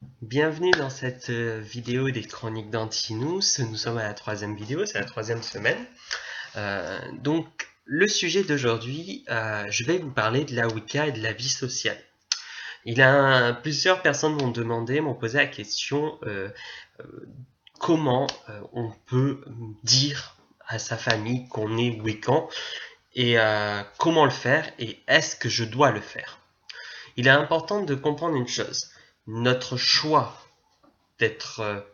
Bienvenue dans cette vidéo des chroniques d'Antinous. Nous sommes à la troisième vidéo, c'est la troisième semaine. Donc, le sujet d'aujourd'hui, je vais vous parler de la Wicca et de la vie sociale. Plusieurs personnes m'ont posé la question euh, comment on peut dire à sa famille qu'on est Wiccan et comment le faire et est-ce que je dois le faire. Il est important de comprendre une chose. Notre choix d'être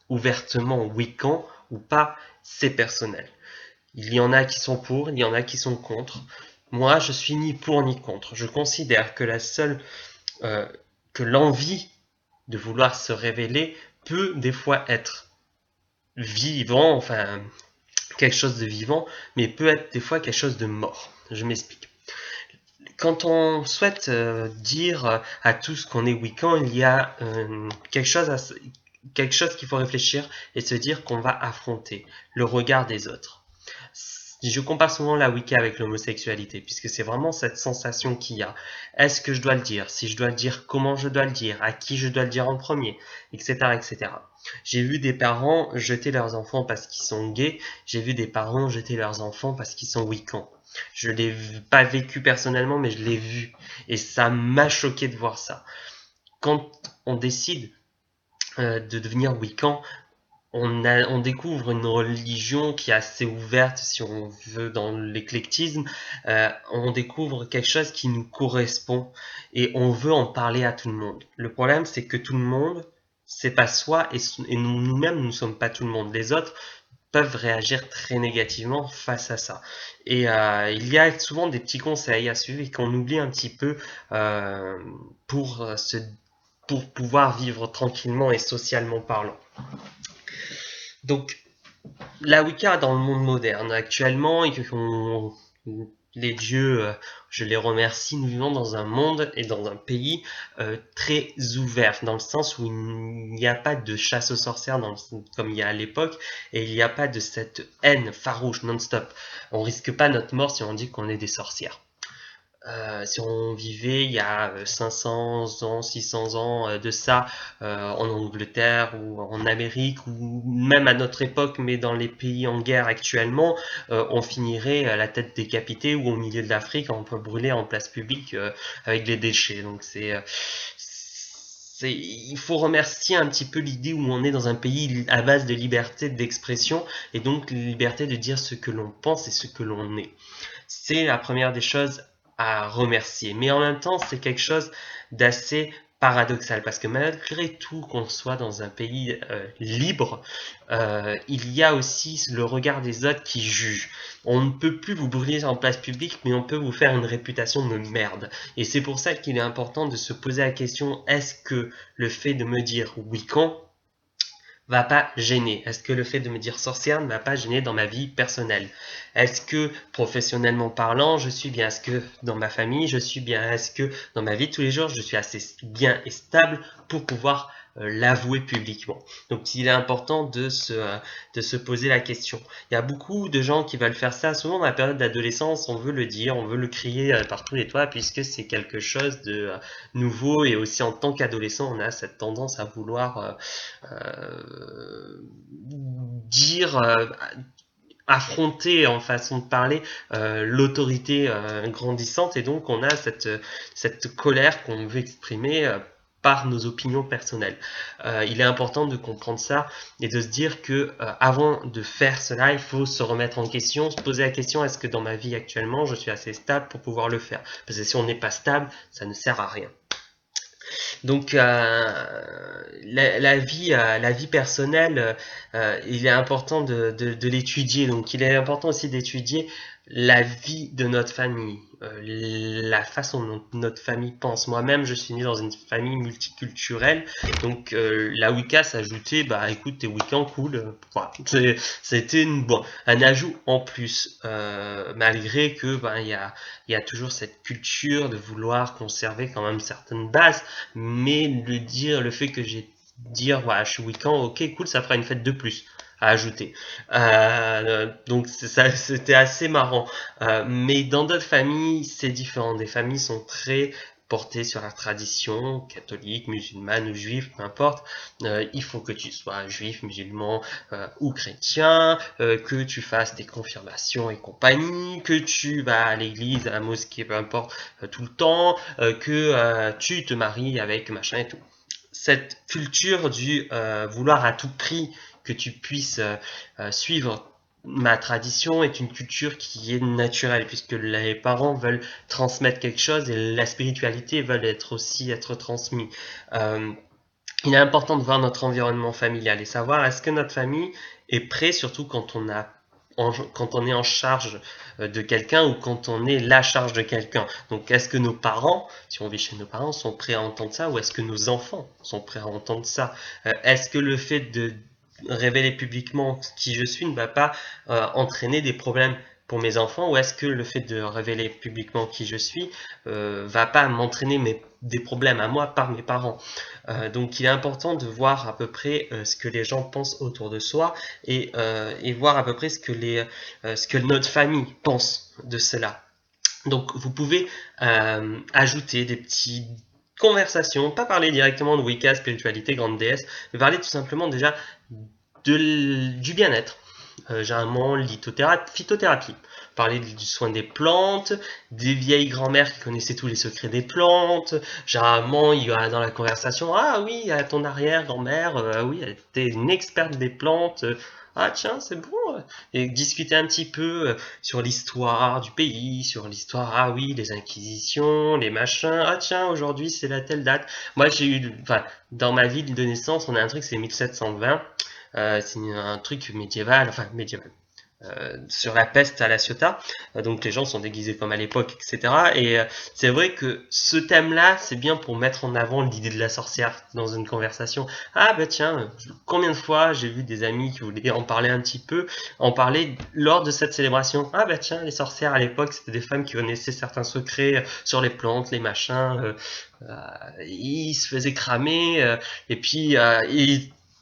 ouvertement Wiccan ou pas, c'est personnel. Il y en a qui sont pour, il y en a qui sont contre. Moi, je suis ni pour ni contre. Je considère que euh, que l'envie de vouloir se révéler peut des fois être vivant, enfin quelque chose de vivant, mais peut être des fois quelque chose de mort. Je m'explique. Quand on souhaite dire à tous qu'on est Wiccan, il y a quelque chose qu'il faut réfléchir et se dire qu'on va affronter le regard des autres. Je compare souvent la Wicca avec l'homosexualité, puisque c'est vraiment cette sensation qu'il y a. Est-ce que je dois le dire? Si je dois le dire, comment je dois le dire? À qui je dois le dire en premier? Etc. etc. J'ai vu des parents jeter leurs enfants parce qu'ils sont gays. J'ai vu des parents jeter leurs enfants parce qu'ils sont Wiccans. Je l'ai pas vécu personnellement, mais je l'ai vu. Et ça m'a choqué de voir ça. Quand on décide de devenir Wiccan, on découvre une religion qui est assez ouverte, si on veut, dans l'éclectisme. On découvre quelque chose qui nous correspond et on veut en parler à tout le monde. Le problème, c'est que tout le monde, c'est pas soi et nous-mêmes, nous ne sommes pas tout le monde. Les autres peuvent réagir très négativement face à ça. Et il y a souvent des petits conseils à suivre et qu'on oublie un petit peu euh, pour, se, pour pouvoir vivre tranquillement et socialement parlant. Donc, la Wicca dans le monde moderne. Actuellement, les dieux, je les remercie, nous vivons dans un monde et dans un pays très ouvert, dans le sens où il n'y a pas de chasse aux sorcières comme il y a à l'époque, et il n'y a pas de cette haine farouche non-stop. On risque pas notre mort si on dit qu'on est des sorcières. Si on vivait il y a 500 ans, 600 ans de ça en Angleterre ou en Amérique ou même à notre époque, mais dans les pays en guerre actuellement, on finirait à la tête décapitée ou au milieu de l'Afrique, on peut brûler en place publique avec des déchets. Donc il faut remercier un petit peu l'idée où on est dans un pays à base de liberté d'expression et donc liberté de dire ce que l'on pense et ce que l'on est. C'est la première des choses à remercier. Mais en même temps, c'est quelque chose d'assez paradoxal parce que malgré tout qu'on soit dans un pays libre, il y a aussi le regard des autres qui jugent. On ne peut plus vous brûler en place publique, mais on peut vous faire une réputation de merde. Et c'est pour ça qu'il est important de se poser la question, est-ce que le fait de me dire oui quand va pas gêner? Est-ce que le fait de me dire sorcière ne va pas gêner dans ma vie personnelle? Est-ce que professionnellement parlant, je suis bien? Est-ce que dans ma famille, je suis bien? Est-ce que dans ma vie de tous les jours, je suis assez bien et stable pour pouvoir l'avouer publiquement? Donc il est important de se poser la question. Il y a beaucoup de gens qui veulent faire ça. Souvent dans la période d'adolescence, on veut le dire, on veut le crier par tous les toits puisque c'est quelque chose de nouveau et aussi en tant qu'adolescent, on a cette tendance à vouloir dire affronter en façon de parler l'autorité grandissante et donc on a cette colère qu'on veut exprimer par nos opinions personnelles. Il est important de comprendre ça et de se dire que avant de faire cela, il faut se remettre en question, se poser la question est-ce que dans ma vie actuellement je suis assez stable pour pouvoir le faire? Parce que si on n'est pas stable, ça ne sert à rien. Donc la vie personnelle, il est important de l'étudier. Donc il est important aussi d'étudier la vie de notre famille, la façon dont notre famille pense. Moi-même, je suis né dans une famille multiculturelle, donc la Wicca s'ajoutait, bah écoute, t'es Wiccan, cool. Voilà. C'était bon, un ajout en plus, malgré que ben il y a toujours cette culture de vouloir conserver quand même certaines bases mais le fait que j'ai dire voilà je suis Wiccan, ok cool, ça fera une fête de plus à ajouter. Donc ça c'était assez marrant. Mais dans d'autres familles c'est différent. Des familles sont très porté sur la tradition catholique, musulmane ou juive, peu importe. Il faut que tu sois juif, musulman ou chrétien, que tu fasses des confirmations et compagnie, que tu vas à l'église, à la mosquée, peu importe, tout le temps, que tu te maries avec machin et tout. Cette culture du vouloir à tout prix que tu puisses suivre ma tradition est une culture qui est naturelle puisque les parents veulent transmettre quelque chose et la spiritualité veut aussi être transmise. Il est important de voir notre environnement familial et savoir est-ce que notre famille est prête, surtout quand quand on est en charge de quelqu'un ou quand on est la charge de quelqu'un. Donc est-ce que nos parents, si on vit chez nos parents, sont prêts à entendre ça ou est-ce que nos enfants sont prêts à entendre ça? Est-ce que le fait de révéler publiquement qui je suis ne va pas entraîner des problèmes pour mes enfants ou est-ce que le fait de révéler publiquement qui je suis va pas m'entraîner des problèmes à moi par mes parents? Donc il est important de voir à peu près ce que les gens pensent autour de soi et voir à peu près ce que notre famille pense de cela. Donc vous pouvez ajouter des petites conversations, pas parler directement de Wicca, spiritualité, grande déesse, mais parler tout simplement déjà du bien-être. Généralement phytothérapie. Parler du soin des plantes, des vieilles grand-mères qui connaissaient tous les secrets des plantes. Généralement, il y a dans la conversation, ah oui, ton arrière-grand-mère, oui, elle était une experte des plantes. Ah tiens, c'est bon. Et discuter un petit peu sur l'histoire du pays, sur l'histoire, ah oui, les inquisitions, les machins. Ah tiens, aujourd'hui c'est la telle date. Moi j'ai eu, enfin, dans ma ville de naissance, on a un truc, c'est 1720. C'est un truc médiéval, enfin médiéval. Sur la peste à la Ciotat, donc les gens sont déguisés comme à l'époque, etc. Et c'est vrai que ce thème-là, c'est bien pour mettre en avant l'idée de la sorcière dans une conversation. Ah bah tiens, combien de fois j'ai vu des amis qui voulaient en parler un petit peu, en parler lors de cette célébration. Ah bah tiens, les sorcières à l'époque, c'était des femmes qui connaissaient certains secrets sur les plantes, les machins, ils se faisaient cramer, et puis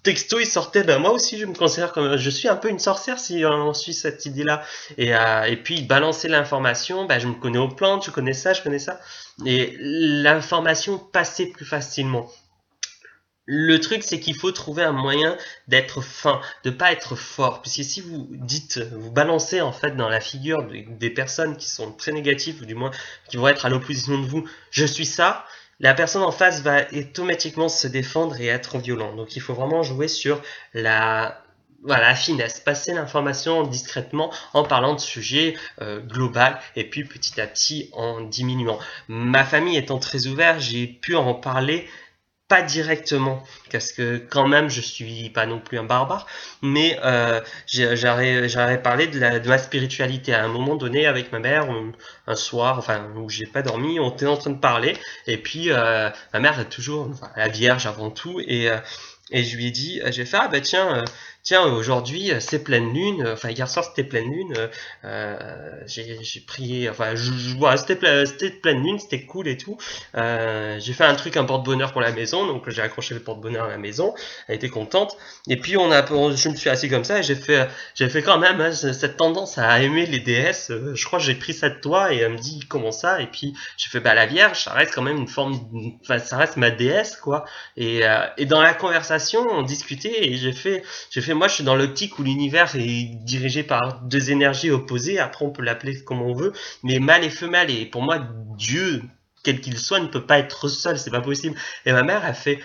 texto il sortait moi aussi je me considère comme je suis un peu une sorcière si on suit cette idée là et puis il balançait l'information, je me connais aux plantes, je connais ça, et l'information passait plus facilement. Le truc, c'est qu'il faut trouver un moyen d'être fin, de pas être fort. Puisque si vous balancez en fait dans la figure des personnes qui sont très négatives, ou du moins qui vont être à l'opposition de vous, je suis ça, la personne en face va automatiquement se défendre et être violent. Donc il faut vraiment jouer sur la finesse, passer l'information discrètement en parlant de sujets global et puis petit à petit en diminuant. Ma famille étant très ouverte, j'ai pu en parler pas directement, parce que quand même je suis pas non plus un barbare, mais j'aurais parlé de ma spiritualité à un moment donné avec ma mère, un soir, enfin où j'ai pas dormi, on était en train de parler, et puis ma mère est toujours la Vierge avant tout, et je lui ai dit, j'ai fait ah bah tiens aujourd'hui c'est pleine lune, enfin hier soir c'était pleine lune, j'ai prié, enfin voilà, c'était pleine lune, c'était cool et tout. J'ai fait un truc, un porte-bonheur pour la maison, donc j'ai accroché le porte-bonheur à la maison, elle était contente, et puis je me suis assis comme ça et j'ai fait quand même cette tendance à aimer les déesses, je crois que j'ai pris ça de toi, et elle me dit comment ça, et puis j'ai fait la Vierge, ça reste quand même une forme, enfin ça reste ma déesse quoi, et dans la conversation on discutait et j'ai fait moi je suis dans l'optique où l'univers est dirigé par deux énergies opposées, après on peut l'appeler comme on veut, mais mâle et femelle, et pour moi Dieu quel qu'il soit, ne peut pas être seul, c'est pas possible. Et ma mère, elle fait,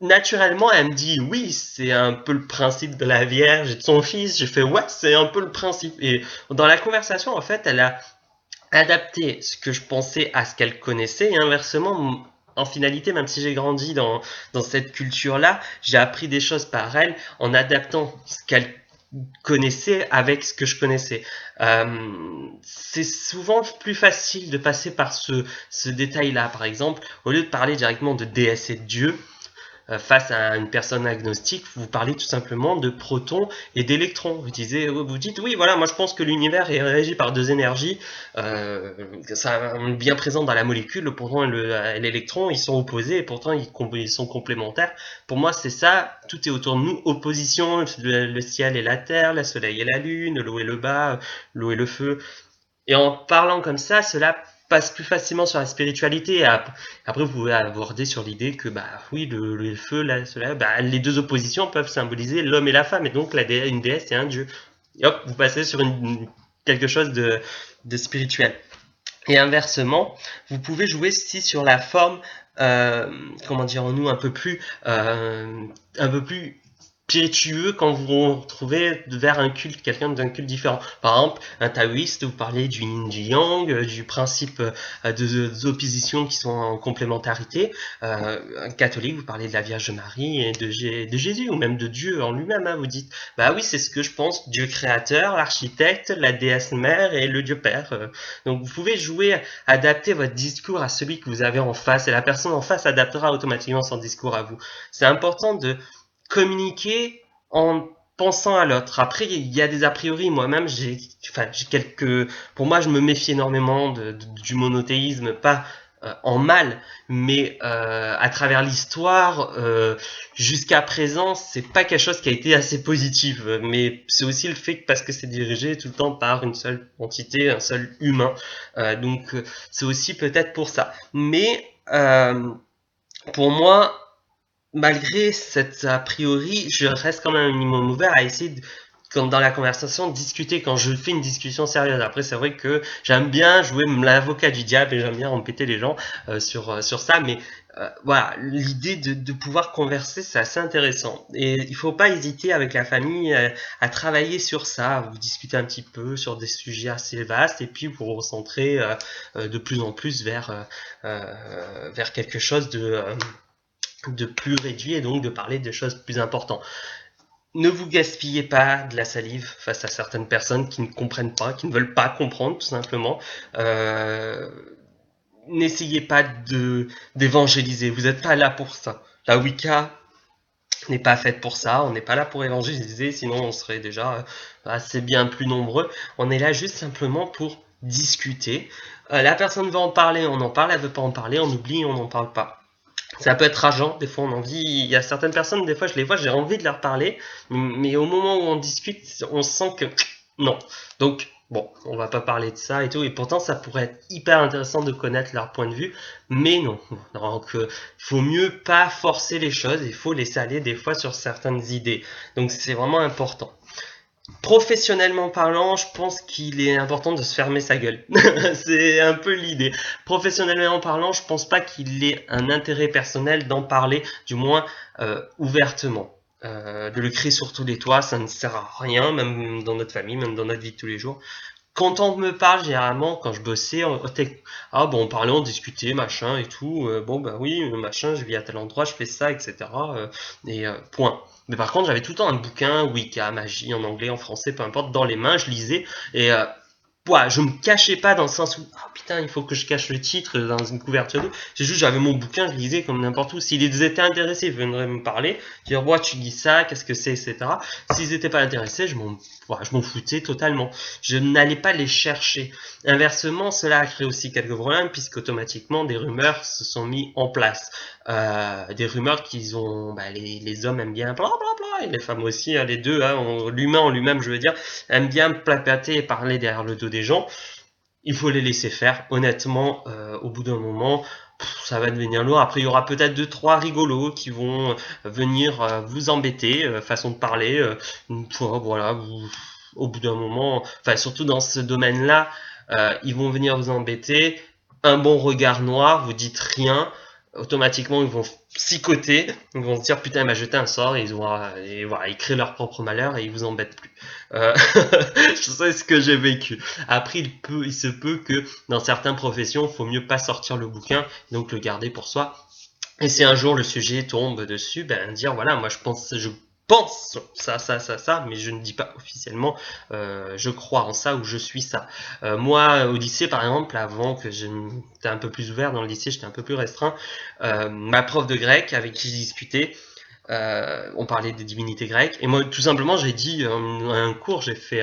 naturellement, elle me dit, oui, c'est un peu le principe de la Vierge et de son fils. J'ai fait, ouais, c'est un peu le principe. Et dans la conversation, en fait, elle a adapté ce que je pensais à ce qu'elle connaissait, et inversement, en finalité, même si j'ai grandi dans cette culture-là, j'ai appris des choses par elle en adaptant ce qu'elle connaissais avec ce que je connaissais. C'est souvent plus facile de passer par ce détail-là, par exemple, au lieu de parler directement de déesse et de Dieu, face à une personne agnostique, vous parlez tout simplement de protons et d'électrons. Vous dites, oui, voilà, moi je pense que l'univers est régi par deux énergies, ça bien présent dans la molécule, le proton et l'électron, ils sont opposés et pourtant ils sont complémentaires. Pour moi, c'est ça, tout est autour de nous, opposition, le ciel et la terre, le soleil et la lune, l'eau et le bas, l'eau et le feu. Et en parlant comme ça, cela passe plus facilement sur la spiritualité. Et après, vous pouvez aborder sur l'idée que, bah oui, le feu, là, cela, bah, les deux oppositions peuvent symboliser l'homme et la femme, et donc une déesse et un dieu. Et hop, vous passez sur quelque chose de spirituel. Et inversement, vous pouvez jouer aussi sur la forme, comment dirons-nous, un peu plus spiritueux quand vous vous retrouvez vers un culte, quelqu'un d'un culte différent. Par exemple, un taoïste, vous parlez du yin du yang, du principe de oppositions qui sont en complémentarité. Un catholique, vous parlez de la Vierge Marie et de Jésus, ou même de Dieu en lui-même. Hein, vous dites, bah oui, c'est ce que je pense, Dieu créateur, l'architecte, la déesse mère et le Dieu père. Donc vous pouvez jouer, adapter votre discours à celui que vous avez en face, et la personne en face adaptera automatiquement son discours à vous. C'est important de communiquer en pensant à l'autre. Après, il y a des a priori. Moi-même, j'ai quelques. Pour moi, je me méfie énormément du monothéisme, pas en mal, mais à travers l'histoire, jusqu'à présent, c'est pas quelque chose qui a été assez positif. Mais c'est aussi le fait que parce que c'est dirigé tout le temps par une seule entité, un seul humain. Donc, c'est aussi peut-être pour ça. Mais pour moi, malgré cette a priori, je reste quand même un minimum ouvert à essayer quand dans la conversation, discuter quand je fais une discussion sérieuse. Après, c'est vrai que j'aime bien jouer l'avocat du diable et j'aime bien embêter les gens sur ça, mais voilà, l'idée de pouvoir converser, c'est assez intéressant. Et il faut pas hésiter avec la famille à travailler sur ça, vous discuter un petit peu sur des sujets assez vastes et puis vous vous recentrer de plus en plus vers quelque chose de plus réduit et donc de parler de choses plus importantes. Ne vous gaspillez pas de la salive face à certaines personnes qui ne comprennent pas, qui ne veulent pas comprendre tout simplement. N'essayez pas d'évangéliser, vous n'êtes pas là pour ça. La Wicca n'est pas faite pour ça, on n'est pas là pour évangéliser, sinon on serait déjà assez bien plus nombreux. On est là juste simplement pour discuter. La personne veut en parler, on en parle, elle veut pas en parler, on oublie, on n'en parle pas. Ça peut être rageant, des fois on a envie, il y a certaines personnes, des fois je les vois, j'ai envie de leur parler, mais au moment où on discute, on sent que non. Donc, bon, on va pas parler de ça et tout, et pourtant ça pourrait être hyper intéressant de connaître leur point de vue, mais non. Donc, il faut mieux pas forcer les choses, il faut laisser aller des fois sur certaines idées. Donc c'est vraiment important. Professionnellement parlant, je pense qu'il est important de se fermer sa gueule. C'est un peu l'idée. Professionnellement parlant, je pense pas qu'il ait un intérêt personnel d'en parler, du moins ouvertement. De le crier sur tous les toits, ça ne sert à rien, même dans notre famille, même dans notre vie de tous les jours. Quand on me parle, généralement, quand je bossais, on parlait, on discutait, machin et tout. Bon, bah oui, machin, je vis à tel endroit, je fais ça, etc. Point. Mais par contre, j'avais tout le temps un bouquin, Wicca, magie, en anglais, en français, peu importe, dans les mains, je lisais. Et je me cachais pas dans le sens où, oh putain, il faut que je cache le titre dans une couverture d'eau. C'est juste, j'avais mon bouquin, je lisais comme n'importe où. S'ils étaient intéressés, ils viendraient me parler, dire, tu dis ça, qu'est-ce que c'est, etc. S'ils n'étaient pas intéressés, je m'en foutais totalement. Je n'allais pas les chercher. Inversement, cela a créé aussi quelques problèmes, puisqu'automatiquement, des rumeurs se sont mis en place. Des rumeurs qu'ils ont, les hommes aiment bien, et les femmes aussi, les deux, l'humain en lui-même, je veux dire, aime bien plapater et parler derrière le dos des gens. Il faut les laisser faire. Honnêtement, au bout d'un moment, ça va devenir lourd. Après, il y aura peut-être 2-3 rigolos qui vont venir vous embêter, façon de parler. Voilà, au bout d'un moment, enfin surtout dans ce domaine-là, ils vont venir vous embêter. Un bon regard noir, vous dites rien. Automatiquement, ils vont psychoter, ils vont se dire putain, il m'a jeté un sort, et voilà, ils créent leur propre malheur et ils vous embêtent plus. Je sais ce que j'ai vécu. Après, il se peut que dans certaines professions, il faut mieux pas sortir le bouquin, donc le garder pour soi. Et si un jour le sujet tombe dessus, dire voilà, moi je pense ça, mais je ne dis pas officiellement je crois en ça ou je suis ça. Moi, au lycée, par exemple, avant que j'étais un peu plus ouvert dans le lycée, j'étais un peu plus restreint, ma prof de grec avec qui j'ai discuté, on parlait des divinités grecques, et moi, tout simplement, j'ai dit, un cours, j'ai fait,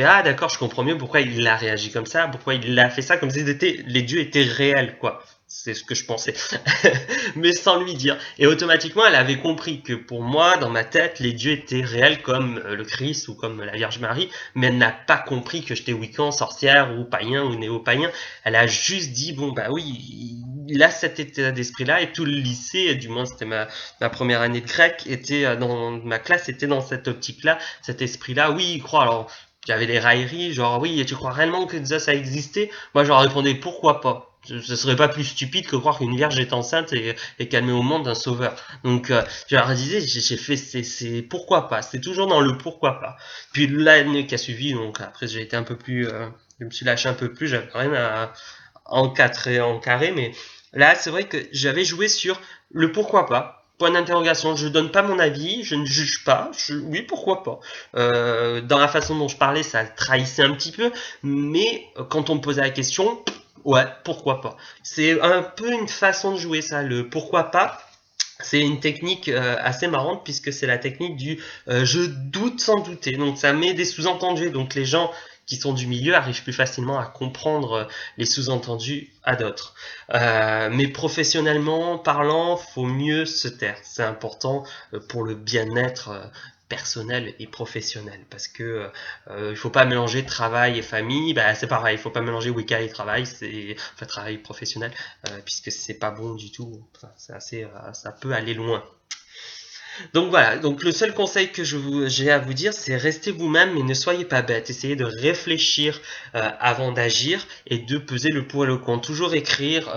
ah d'accord, je comprends mieux pourquoi il a réagi comme ça, pourquoi il a fait ça, comme si les dieux étaient réels, quoi. c'est ce que je pensais, mais sans lui dire. Et automatiquement, elle avait compris que pour moi, dans ma tête, les dieux étaient réels comme le Christ ou comme la Vierge Marie, mais elle n'a pas compris que j'étais wiccan, sorcière ou païen ou néo-païen. Elle a juste dit, bon bah oui, il a cet état d'esprit-là, et tout le lycée, du moins c'était ma première année de grec, était dans ma classe, était dans cette optique-là, cet esprit-là. Oui, il croit. Alors, j'avais des railleries, genre oui, et tu crois réellement que Zeus a existé? Moi, je leur répondais pourquoi pas. Ce serait pas plus stupide que croire qu'une vierge est enceinte et qu'elle met au monde un sauveur. Donc, je leur disais, j'ai fait, c'est pourquoi pas. C'est toujours dans le pourquoi pas. Puis l'année qui a suivi, donc après j'ai été un peu plus, je me suis lâché un peu plus, j'avais rien à encadrer, mais là, c'est vrai que j'avais joué sur le pourquoi pas. Point d'interrogation, je donne pas mon avis, je ne juge pas, oui, pourquoi pas. Dans la façon dont je parlais, ça trahissait un petit peu, mais quand on me posait la question, ouais, pourquoi pas. C'est un peu une façon de jouer ça, le pourquoi pas. C'est une technique assez marrante puisque c'est la technique du je doute sans douter. Donc ça met des sous-entendus. Donc les gens qui sont du milieu arrivent plus facilement à comprendre les sous-entendus à d'autres. Mais professionnellement parlant, faut mieux se taire. C'est important pour le bien-être personnel et professionnel parce que il faut pas mélanger travail et famille. Bah, c'est pareil, il faut pas mélanger Wicca et travail, c'est enfin travail professionnel puisque c'est pas bon du tout. Enfin, c'est assez, ça peut aller loin. Donc voilà, donc le seul conseil que j'ai à vous dire, c'est restez vous-même mais ne soyez pas bête. Essayez de réfléchir avant d'agir et de peser le pour et le contre. Toujours écrire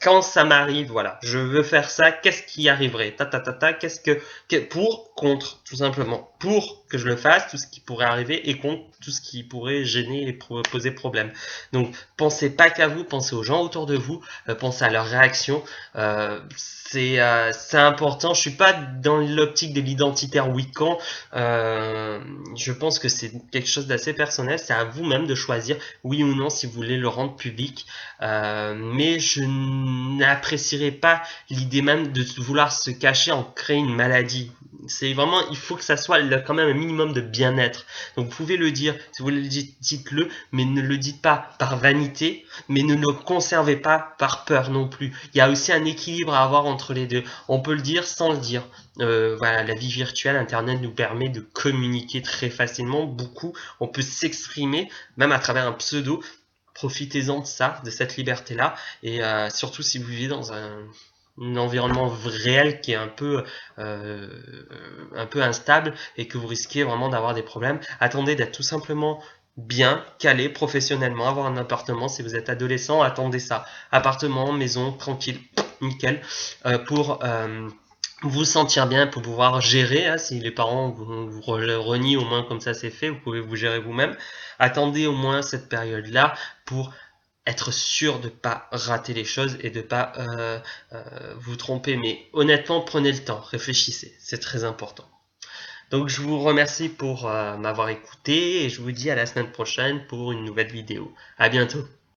quand ça m'arrive, voilà, je veux faire ça, qu'est-ce qui arriverait, qu'est-ce pour, contre, tout simplement. Pour que je le fasse, tout ce qui pourrait arriver et contre tout ce qui pourrait gêner et poser problème. Donc pensez pas qu'à vous, pensez aux gens autour de vous, pensez à leurs réactions. C'est important. Je suis pas dans l'optique de l'identitaire wiccan. Je pense que c'est quelque chose d'assez personnel. C'est à vous-même de choisir oui ou non si vous voulez le rendre public. Mais je n'apprécierais pas l'idée même de vouloir se cacher en créer une maladie. C'est vraiment, il faut que ça soit quand même un minimum de bien-être. Donc vous pouvez le dire, si vous le dites, dites-le, mais ne le dites pas par vanité, mais ne le conservez pas par peur non plus. Il y a aussi un équilibre à avoir entre les deux. On peut le dire sans le dire. Voilà, la vie virtuelle, Internet nous permet de communiquer très facilement, beaucoup. On peut s'exprimer, même à travers un pseudo. Profitez-en de ça, de cette liberté-là, et surtout si vous vivez dans un environnement réel qui est un peu instable et que vous risquez vraiment d'avoir des problèmes. Attendez d'être tout simplement bien calé professionnellement, avoir un appartement. Si vous êtes adolescent, attendez ça. Appartement, maison, tranquille, nickel, pour vous sentir bien, pour pouvoir gérer. Hein, si les parents vous renient, au moins comme ça c'est fait, vous pouvez vous gérer vous-même. Attendez au moins cette période-là pour être sûr de ne pas rater les choses et de ne pas vous tromper. Mais honnêtement, prenez le temps, réfléchissez, c'est très important. Donc je vous remercie pour m'avoir écouté et je vous dis à la semaine prochaine pour une nouvelle vidéo. À bientôt.